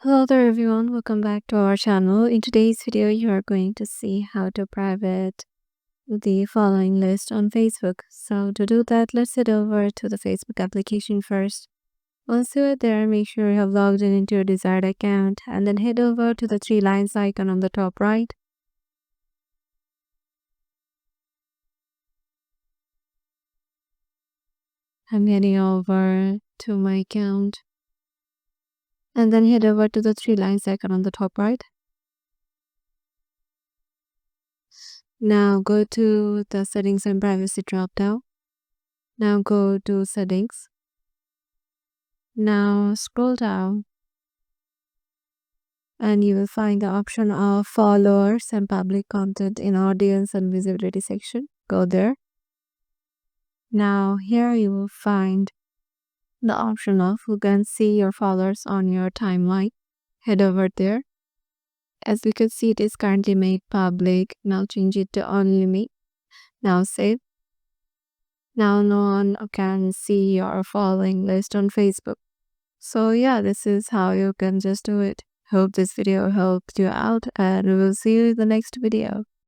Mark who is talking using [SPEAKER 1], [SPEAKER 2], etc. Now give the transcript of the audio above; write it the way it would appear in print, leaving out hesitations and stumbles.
[SPEAKER 1] Hello there everyone, welcome back to our channel. In today's video, you are going to see how to private the following list on Facebook. So to do that, let's head over to the Facebook application first. Once you're there, make sure you have logged in into your desired account and then head over to the three lines icon on the top right. I'm heading over to my account and then head over to the three lines icon on the top right. Now go to the settings and privacy drop down. Now go to settings. Now scroll down and you will find the option of followers and public content in audience and visibility section. Go there. Now here you will find the option of who can see your followers on your timeline. Head over there. As we can see, it is currently made public. Now change it to only me. Now save. Now no one can see your following list on Facebook. So yeah, this is how you can just do it. Hope this video helped you out and we will see you in the next video.